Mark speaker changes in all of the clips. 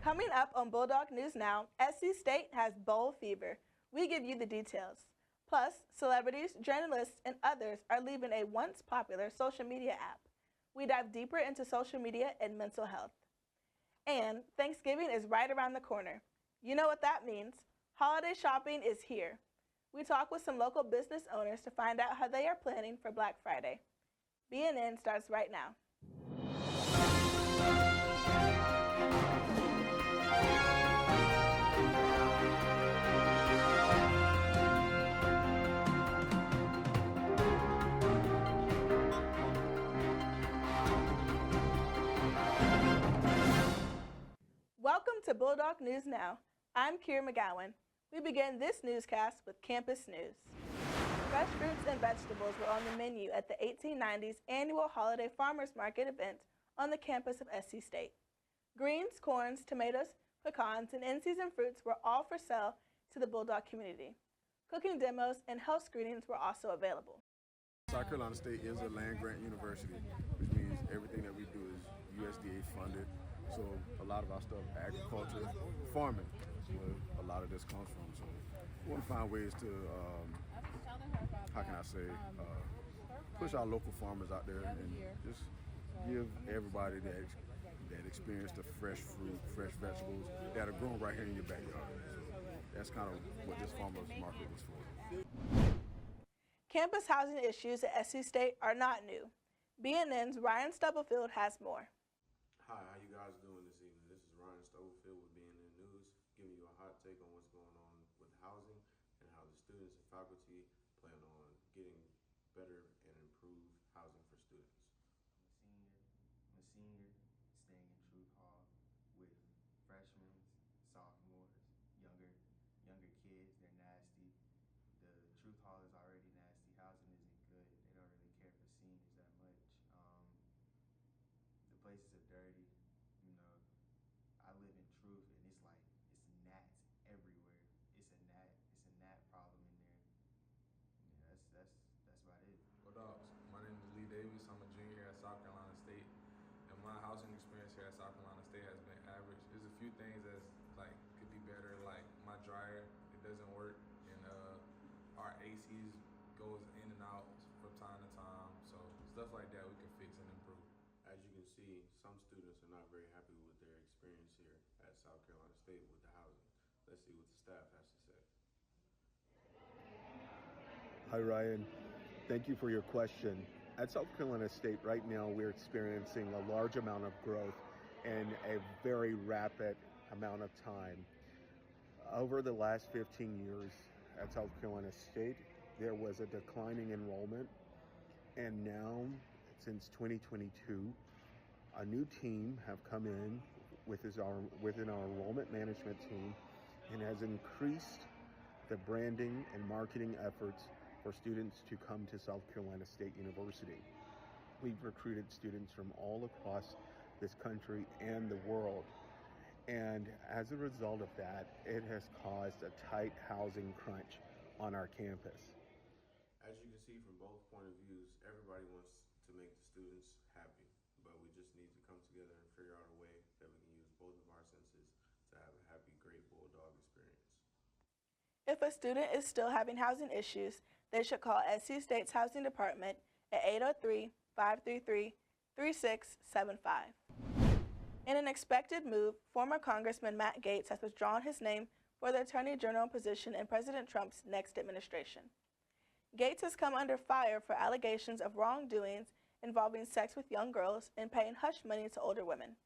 Speaker 1: Coming up on Bulldog News Now, SC State has bowl fever. We give you the details. Plus, celebrities, journalists, and others are leaving a once popular social media app. We dive deeper into social media and mental health. And Thanksgiving is right around the corner. You know what that means. Holiday shopping is here. We talk with some local business owners to find out how they are planning for Black Friday. BNN starts right now. Welcome to Bulldog News Now. I'm Kira McGowan. We begin this newscast with campus news. Fresh fruits and vegetables were on the menu at the 1890s annual Holiday Farmers Market event on the campus of SC State. Greens, corns, tomatoes, pecans, and in-season fruits were all for sale to the Bulldog community. Cooking demos and health screenings were also available.
Speaker 2: South Carolina State is a land-grant university, which means everything that we do is USDA funded. So a lot of our stuff, agriculture, farming, is where a lot of this comes from. So we want to find ways to, push our local farmers out there and just give everybody that experience the fresh fruit, fresh vegetables that are grown right here in your backyard. So that's kind of what this farmers market was for.
Speaker 1: Campus housing issues at SC State are not new. BNN's Ryan Stubblefield has more.
Speaker 3: Hi, how you guys doing this evening? This is Ryan Stubblefield with BNN News, giving you a hot take on what's going on with housing and how the students and faculty plan on getting better and improved housing for students.
Speaker 4: I'm a senior staying in Truth Hall with freshmen, sophomores, younger kids. They're nasty. The Truth Hall is already nasty. Housing isn't good. They don't really care for seniors that much. The places are dirty. You know, I live in Truth, and it's gnats everywhere. It's a gnat problem in there. Yeah, that's about it.
Speaker 5: What up? My name is Lee Davis. I'm a junior at South Carolina State, and my housing experience here at South Carolina State has been average. There's a few things that could be better, like my dryer, it doesn't work, and our ACs goes in and out from time to time. So stuff like that we can fix and improve.
Speaker 3: As you can see, some students are not very happy with their experience here at South Carolina State with the housing. Let's see what the staff has to say.
Speaker 6: Hi, Ryan. Thank you for your question. At South Carolina State right now, we're experiencing a large amount of growth in a very rapid amount of time. Over the last 15 years at South Carolina State, there was a declining enrollment, and now, since 2022, a new team have come in within our enrollment management team and has increased the branding and marketing efforts for students to come to South Carolina State University. We've recruited students from all across this country and the world. And as a result of that, it has caused a tight housing crunch on our campus.
Speaker 3: As you can see from both point of views, everybody wants to make the students happy, but we just need to come together and figure out a way that we can use both of our senses to have a happy, great Bulldog experience.
Speaker 1: If a student is still having housing issues, they should call SC State's Housing Department at 803-533-3675. In an expected move, former Congressman Matt Gaetz has withdrawn his name for the Attorney General position in President Trump's next administration. Gaetz has come under fire for allegations of wrongdoings involving sex with young girls and paying hush money to older women.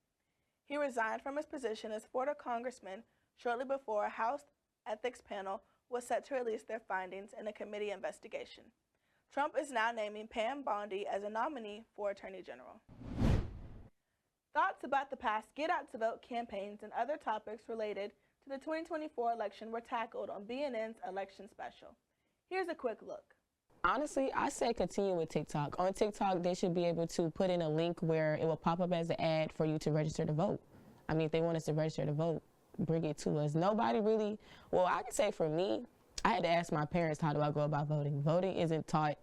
Speaker 1: He resigned from his position as Florida Congressman shortly before a House ethics panel was set to release their findings in a committee investigation. Trump is now naming Pam Bondi as a nominee for Attorney General. Thoughts about the past Get Out to Vote campaigns and other topics related to the 2024 election were tackled on BNN's election special. Here's a quick look.
Speaker 7: Honestly, I say continue with TikTok. On TikTok, they should be able to put in a link where it will pop up as an ad for you to register to vote. I mean, if they want us to register to vote, bring it to us. Nobody really, well, I can say for me, I had to ask my parents, how do I go about voting? Voting isn't taught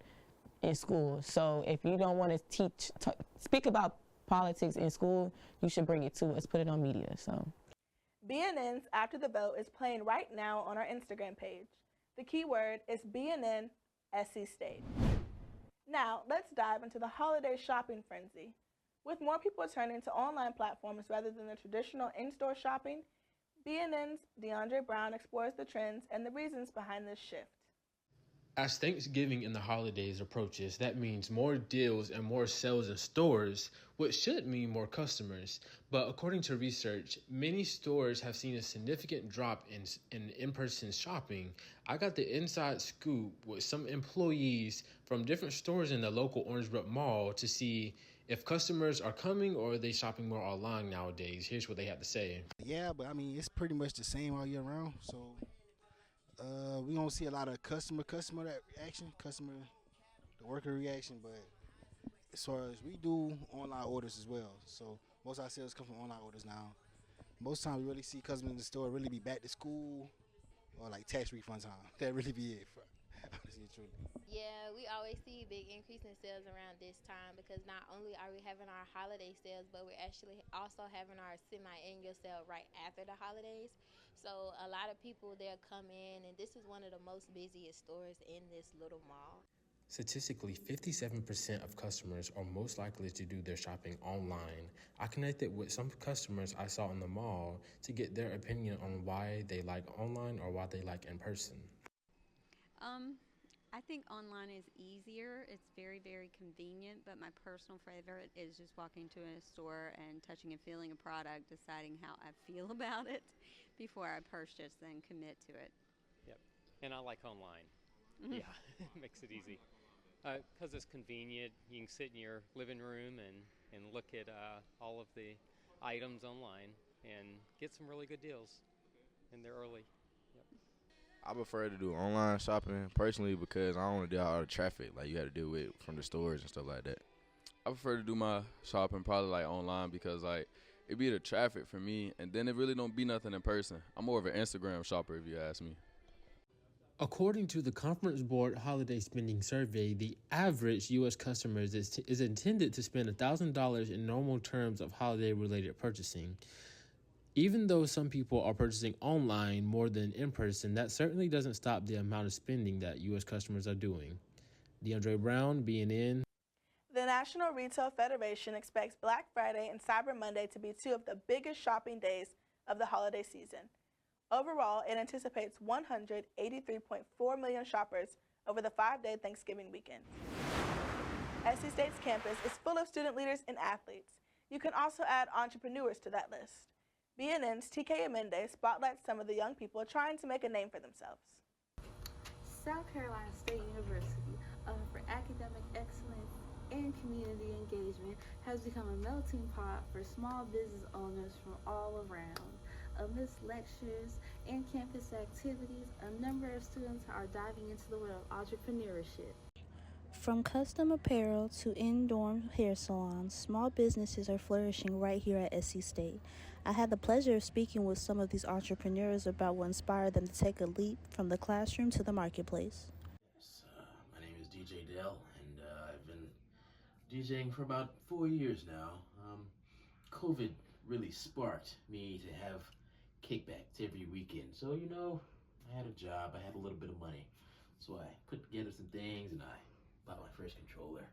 Speaker 7: in school. So if you don't want to speak about politics in school, you should bring it to us, put it on media. So
Speaker 1: BNN's After the Vote is playing right now on our Instagram page. The keyword is BNNSCSTATE. Now, let's dive into the holiday shopping frenzy. With more people turning to online platforms rather than the traditional in-store shopping, BNN's DeAndre Brown explores the trends and the reasons behind this shift.
Speaker 8: As Thanksgiving and the holidays approaches, that means more deals and more sales in stores, which should mean more customers. But according to research, many stores have seen a significant drop in in-person shopping. I got the inside scoop with some employees from different stores in the local Orangeburg mall to see if customers are coming or are they shopping more online nowadays. Here's what they have to say.
Speaker 9: Yeah, but I mean, it's pretty much the same all year round. So we don't see a lot of customer reaction, the worker reaction. But as far as we do online orders as well. So most of our sales come from online orders now. Most times we really see customers in the store really be back to school or like tax refund time. That really be it. Honestly, truly.
Speaker 10: Yeah, we always see a big increase in sales around this time because not only are we having our holiday sales, but we're actually also having our semi-annual sale right after the holidays. So a lot of people, they'll come in, and this is one of the most busiest stores in this little mall.
Speaker 8: Statistically, 57% of customers are most likely to do their shopping online. I connected with some customers I saw in the mall to get their opinion on why they like online or why they like in person.
Speaker 11: I think online is easier. It's very, very convenient, but my personal favorite is just walking to a store and touching and feeling a product, deciding how I feel about it before I purchase and commit to it.
Speaker 12: Yep, and I like online. Yeah, it makes it easy. Because it's convenient. You can sit in your living room and look at all of the items online and get some really good deals, and they're early. Yep.
Speaker 3: I prefer to do online shopping personally because I don't want to deal with all the traffic like you got to deal with from the stores and stuff like that.
Speaker 5: I prefer to do my shopping probably like online because like it be the traffic for me, and then it really don't be nothing in person. I'm more of an Instagram shopper if you ask me.
Speaker 8: According to the Conference Board Holiday Spending Survey, the average U.S. customer is intended to spend $1,000 in normal terms of holiday-related purchasing. Even though some people are purchasing online more than in person, that certainly doesn't stop the amount of spending that U.S. customers are doing. DeAndre Brown, BNN.
Speaker 1: The National Retail Federation expects Black Friday and Cyber Monday to be two of the biggest shopping days of the holiday season. Overall, it anticipates 183.4 million shoppers over the 5-day Thanksgiving weekend. SC State's campus is full of student leaders and athletes. You can also add entrepreneurs to that list. BNN's TK Amende spotlights some of the young people trying to make a name for themselves.
Speaker 13: South Carolina State University, for academic excellence and community engagement, has become a melting pot for small business owners from all around. Amidst lectures and campus activities, a number of students are diving into the world of entrepreneurship.
Speaker 14: From custom apparel to in-dorm hair salons, small businesses are flourishing right here at SC State. I had the pleasure of speaking with some of these entrepreneurs about what inspired them to take a leap from the classroom to the marketplace.
Speaker 15: Yes, my name is DJ Dell, and I've been DJing for about 4 years now. COVID really sparked me to have kickbacks every weekend. So, I had a job, I had a little bit of money. So I put together some things and I bought my first controller.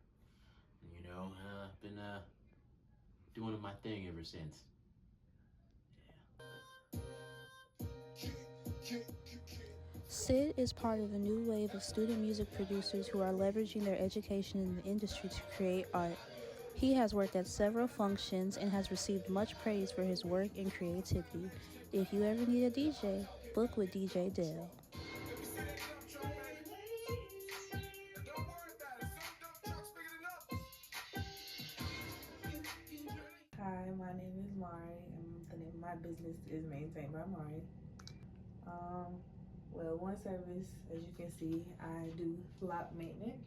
Speaker 15: And I've been doing my thing ever since.
Speaker 14: Sid is part of a new wave of student music producers who are leveraging their education in the industry to create art. He has worked at several functions and has received much praise for his work and creativity. If you ever need a DJ, book with DJ Dell.
Speaker 16: Hi, my name is Mari, and the name of my business is Maintained by Mari. Well, one service, as you can see, I do lock maintenance,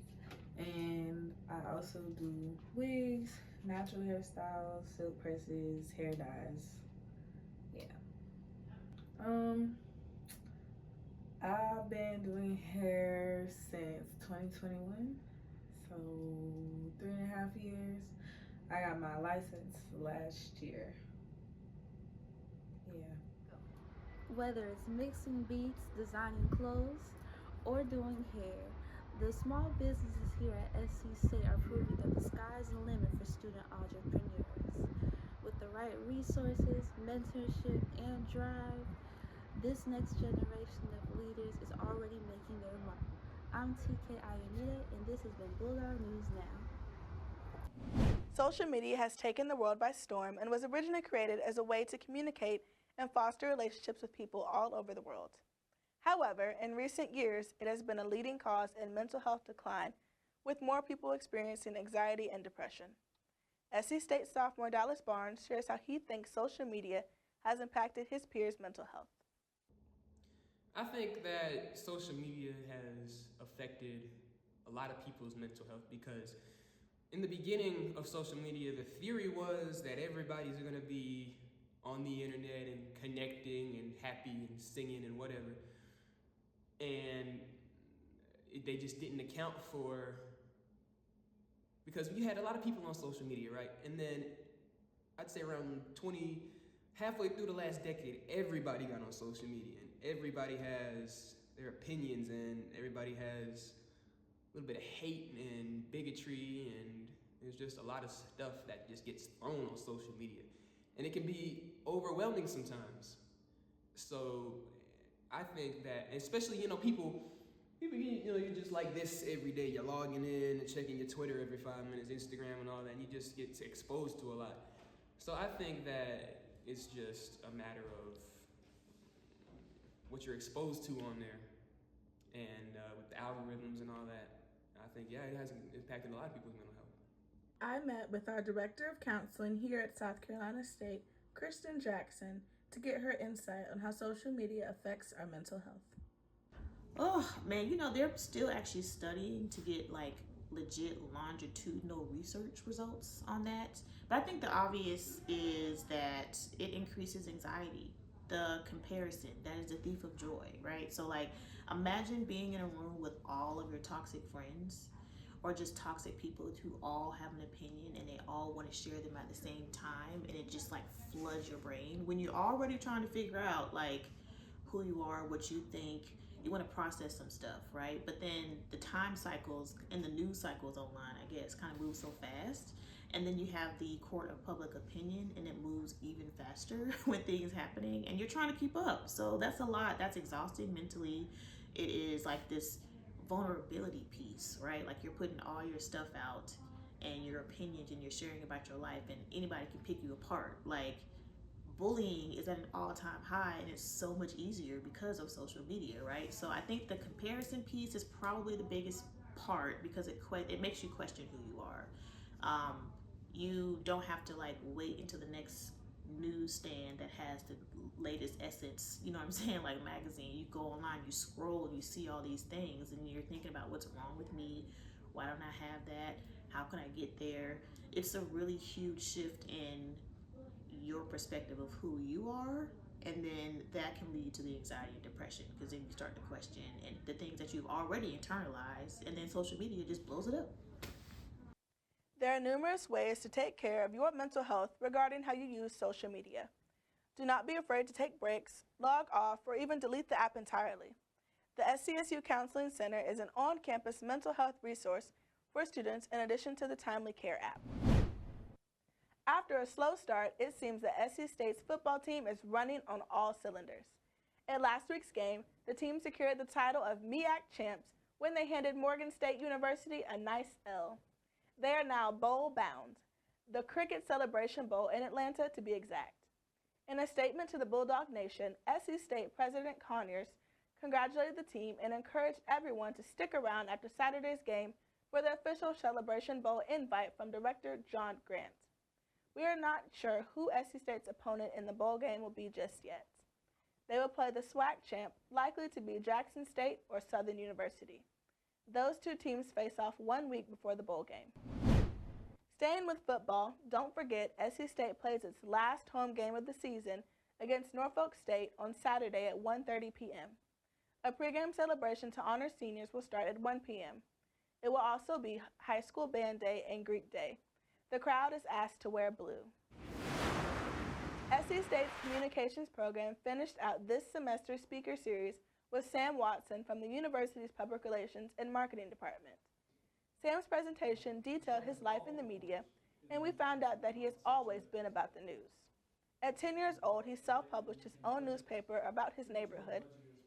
Speaker 16: and I also do wigs, natural hairstyles, silk presses, hair dyes. Yeah. I've been doing hair since 2021, so 3.5 years. I got my license last year. Yeah.
Speaker 13: Whether it's mixing beats, designing clothes, or doing hair, the small businesses here at SC State are proving that the sky's the limit for student entrepreneurs. With the right resources, mentorship, and drive, this next generation of leaders is already making their mark. I'm TK Ayanita, and this has been Bulldog News Now.
Speaker 1: Social media has taken the world by storm and was originally created as a way to communicate and foster relationships with people all over the world. However, in recent years, it has been a leading cause in mental health decline, with more people experiencing anxiety and depression. SC State sophomore Dallas Barnes shares how he thinks social media has impacted his peers' mental health.
Speaker 17: I think that social media has affected a lot of people's mental health because in the beginning of social media, the theory was that everybody's going to be on the internet and connecting and happy and singing and whatever. And they just didn't account for, because we had a lot of people on social media, right? And then I'd say around halfway through the last decade, everybody got on social media and everybody has their opinions and everybody has a little bit of hate and bigotry, and there's just a lot of stuff that just gets thrown on social media. And it can be overwhelming sometimes. So I think that, especially, people, you're just like this every day. You're logging in and checking your Twitter every 5 minutes, Instagram and all that, and you just get exposed to a lot. So I think that it's just a matter of what you're exposed to on there. And with the algorithms and all that, I think, yeah, it has impacted a lot of people's mental health.
Speaker 1: I met with our Director of Counseling here at South Carolina State, Kristen Jackson, to get her insight on how social media affects our mental health.
Speaker 18: Oh, man, they're still actually studying to get legit longitudinal research results on that. But I think the obvious is that it increases anxiety. The comparison, that is the thief of joy, right? So imagine being in a room with all of your toxic friends or just toxic people who all have an opinion and they all want to share them at the same time, and it just floods your brain when you're already trying to figure out who you are, what you think. You want to process some stuff, right? But then the time cycles and the news cycles online, I guess, kind of move so fast. And then you have the court of public opinion, and it moves even faster when things happening, and you're trying to keep up. So that's a lot. That's exhausting mentally. It is this vulnerability piece, right? You're putting all your stuff out and your opinions, and you're sharing about your life, and anybody can pick you apart. Bullying is at an all-time high, and it's so much easier because of social media, right? So I think the comparison piece is probably the biggest part because it makes you question who you are. You don't have to wait until the next newsstand that has the latest Essence, magazine. You go online, you scroll, and you see all these things, and you're thinking about what's wrong with me. Why don't I have that? How can I get there? It's a really huge shift in your perspective of who you are, and then that can lead to the anxiety and depression because then you start to question and the things that you've already internalized, and then social media just blows it up.
Speaker 1: There are numerous ways to take care of your mental health regarding how you use social media. Do not be afraid to take breaks, log off, or even delete the app entirely. The SCSU Counseling Center is an on-campus mental health resource for students in addition to the Timely Care app. After a slow start, it seems that SC State's football team is running on all cylinders. In last week's game, the team secured the title of MEAC champs when they handed Morgan State University a nice L. They are now bowl-bound, the Cricket Celebration Bowl in Atlanta to be exact. In a statement to the Bulldog Nation, SC State President Conyers congratulated the team and encouraged everyone to stick around after Saturday's game for the official Celebration Bowl invite from Director John Grant. We are not sure who SC State's opponent in the bowl game will be just yet. They will play the SWAC champ, likely to be Jackson State or Southern University. Those two teams face off 1 week before the bowl game. Staying with football, don't forget SC State plays its last home game of the season against Norfolk State on Saturday at 1:30 p.m. A pregame celebration to honor seniors will start at 1 p.m. It will also be High School Band Day and Greek Day. The crowd is asked to wear blue. SC State's communications program finished out this semester's speaker series with Sam Watson from the university's Public Relations and Marketing Department. Sam's presentation detailed his life in the media, and we found out that he has always been about the news. At 10 years old, he self-published his own newspaper about his neighborhood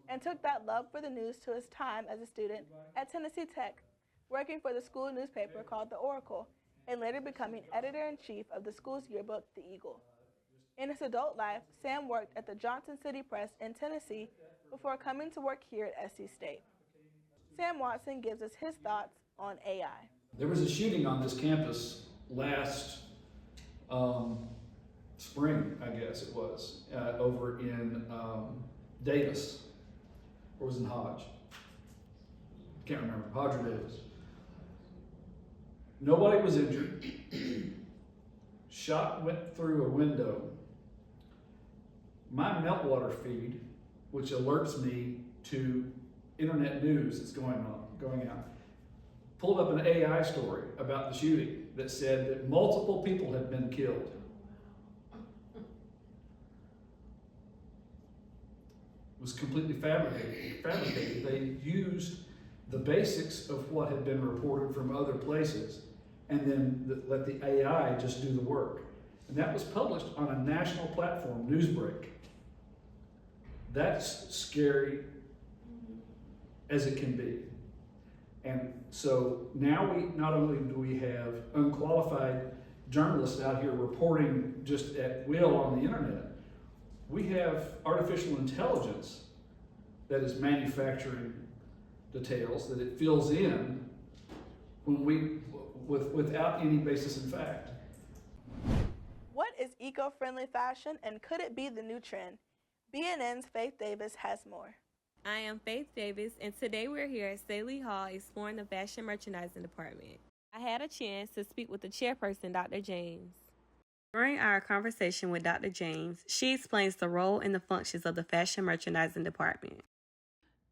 Speaker 1: and took that love for the news to his time as a student at Tennessee Tech, working for the school newspaper called The Oracle, and later becoming editor-in-chief of the school's yearbook, The Eagle. In his adult life, Sam worked at the Johnson City Press in Tennessee before coming to work here at SC State. Sam Watson gives us his thoughts on AI.
Speaker 19: There was a shooting on this campus last spring, I guess it was, over in Davis, or was it in Hodge? Can't remember, Hodge or Davis. Nobody was injured. Shot went through a window. My meltwater feed, which alerts me to internet news that's going out, pulled up an AI story about the shooting that said that multiple people had been killed. It was completely fabricated. They used the basics of what had been reported from other places and then let the AI just do the work. And that was published on a national platform, Newsbreak. That's scary as it can be. And so now not only do we have unqualified journalists out here reporting just at will on the internet, we have artificial intelligence that is manufacturing details that it fills in without any basis in fact.
Speaker 1: What is eco-friendly fashion, and could it be the new trend? BNN's Faith Davis has more.
Speaker 20: I am Faith Davis, and today we're here at Staley Hall exploring the fashion merchandising department. I had a chance to speak with the chairperson, Dr. James. During our conversation with Dr. James, she explains the role and the functions of the fashion merchandising department.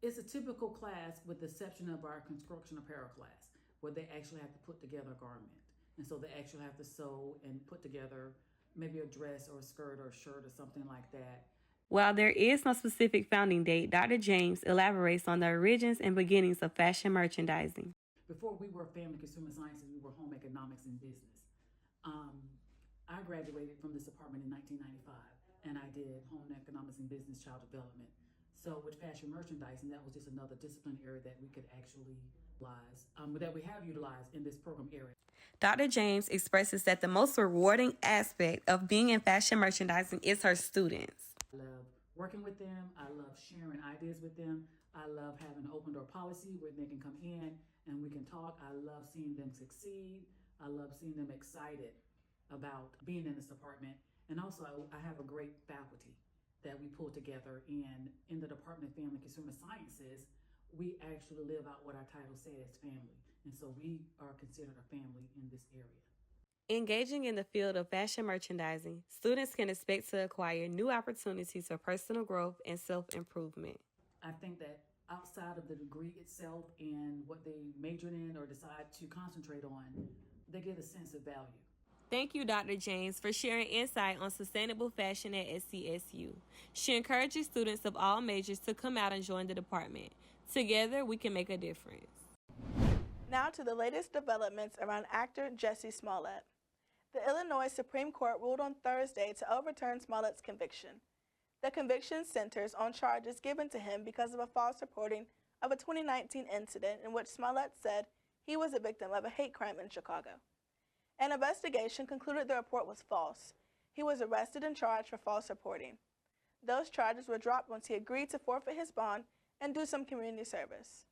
Speaker 21: It's a typical class with the exception of our construction apparel class, where they actually have to put together a garment. And so they actually have to sew and put together maybe a dress or a skirt or a shirt or something like that.
Speaker 20: While there is no specific founding date, Dr. James elaborates on the origins and beginnings of fashion merchandising.
Speaker 21: Before we were family consumer sciences, we were home economics and business. I graduated from this department in 1995, and I did home economics and business child development. So with fashion merchandising, that was just another discipline area that we could actually utilize, that we have utilized in this program area.
Speaker 20: Dr. James expresses that the most rewarding aspect of being in fashion merchandising is her students.
Speaker 21: I love working with them. I love sharing ideas with them. I love having an open door policy where they can come in and we can talk. I love seeing them succeed. I love seeing them excited about being in this department. And also I have a great faculty that we pull together, and in the Department of Family and Consumer Sciences, we actually live out what our title says, family. And so we are considered a family in this area.
Speaker 20: Engaging in the field of fashion merchandising, students can expect to acquire new opportunities for personal growth and self-improvement.
Speaker 21: I think that outside of the degree itself and what they majored in or decide to concentrate on, they get a sense of value.
Speaker 20: Thank you, Dr. James, for sharing insight on sustainable fashion at SCSU. She encourages students of all majors to come out and join the department. Together, we can make a difference.
Speaker 1: Now to the latest developments around actor Jussie Smollett. The Illinois Supreme Court ruled on Thursday to overturn Smollett's conviction. The conviction centers on charges given to him because of a false reporting of a 2019 incident in which Smollett said he was a victim of a hate crime in Chicago. An investigation concluded the report was false. He was arrested and charged for false reporting. Those charges were dropped once he agreed to forfeit his bond and do some community service.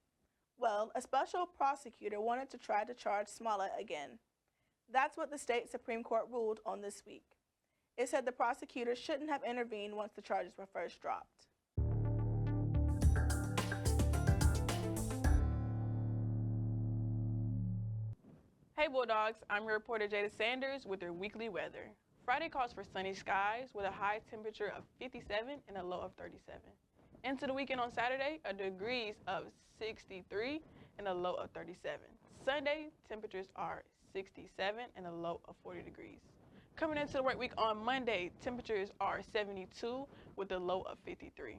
Speaker 1: Well, a special prosecutor wanted to try to charge Smollett again. That's what the state Supreme Court ruled on this week. It said the prosecutor shouldn't have intervened once the charges were first dropped.
Speaker 22: Hey Bulldogs, I'm your reporter Jada Sanders with your weekly weather. Friday calls for sunny skies with a high temperature of 57 and a low of 37. Into the weekend on Saturday, a degrees of 63 and a low of 37. Sunday, temperatures are 67 and a low of 40 degrees. Coming into the work week on Monday, temperatures are 72 with a low of 53.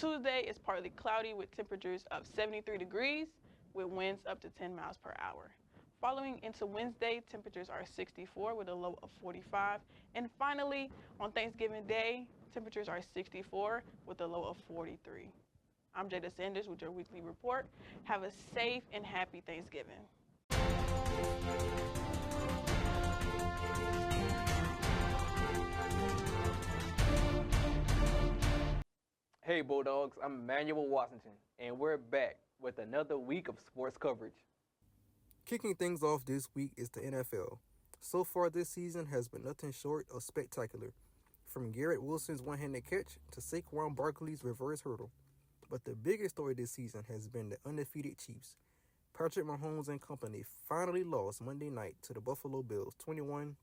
Speaker 22: Tuesday is partly cloudy with temperatures of 73 degrees with winds up to 10 miles per hour. Following into Wednesday, temperatures are 64 with a low of 45. And finally, on Thanksgiving Day, temperatures are 64 with a low of 43. I'm Jada Sanders with your weekly report. Have a safe and happy Thanksgiving.
Speaker 2: Hey Bulldogs, I'm Emmanuel Washington, and we're back with another week of sports coverage.
Speaker 4: Kicking things off this week is the NFL. So far this season has been nothing short of spectacular, from Garrett Wilson's one-handed catch to Saquon Barkley's reverse hurdle. But the biggest story this season has been the undefeated Chiefs. Patrick Mahomes and company finally lost Monday night to the Buffalo Bills 21-30,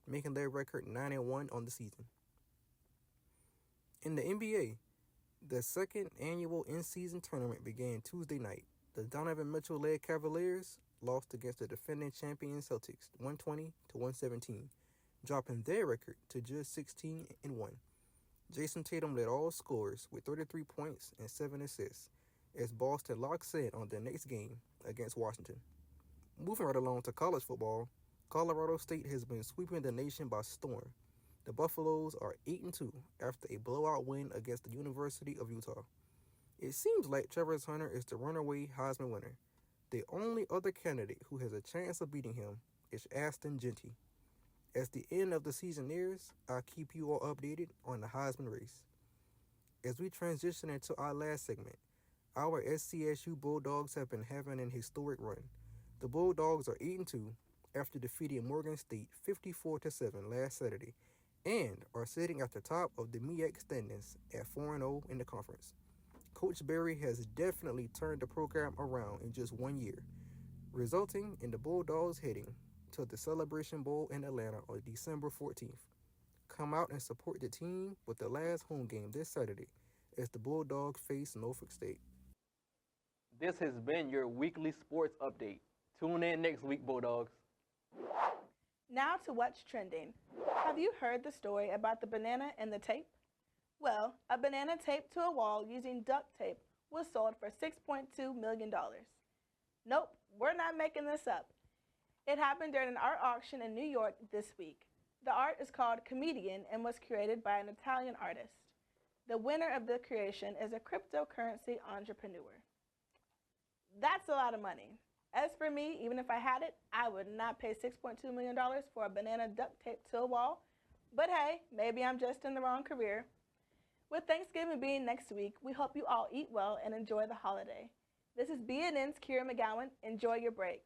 Speaker 4: making their record 9-1 on the season. In the NBA, the second annual in-season tournament began Tuesday night. The Donovan Mitchell-led Cavaliers lost against the defending champion Celtics 120-117, dropping their record to just 16-1. Jason Tatum led all scorers with 33 points and 7 assists as Boston locks in on their next game against Washington. Moving right along to college football, Colorado State has been sweeping the nation by storm. The Buffaloes are 8-2 after a blowout win against the University of Utah. It seems like Travis Hunter is the runaway Heisman winner. The only other candidate who has a chance of beating him is Ashton Genty. As the end of the season nears, I'll keep you all updated on the Heisman race. As we transition into our last segment, our SCSU Bulldogs have been having an historic run. The Bulldogs are 8-2 after defeating Morgan State 54-7 last Saturday, and are sitting at the top of the MEAC standings at 4-0 in the conference. Coach Berry has definitely turned the program around in just 1 year, resulting in the Bulldogs heading to the Celebration Bowl in Atlanta on December 14th. Come out and support the team with the last home game this Saturday as the Bulldogs face Norfolk State.
Speaker 2: This has been your weekly sports update. Tune in next week, Bulldogs.
Speaker 1: Now to what's trending. Have you heard the story about the banana and the tape? Well, a banana taped to a wall using duct tape was sold for $6.2 million. Nope, we're not making this up. It happened during an art auction in New York this week. The art is called Comedian and was created by an Italian artist. The winner of the creation is a cryptocurrency entrepreneur. That's a lot of money. As for me, even if I had it, I would not pay $6.2 million for a banana duct taped to a wall. But hey, maybe I'm just in the wrong career. With Thanksgiving being next week, we hope you all eat well and enjoy the holiday. This is BNN's Kira McGowan. Enjoy your break.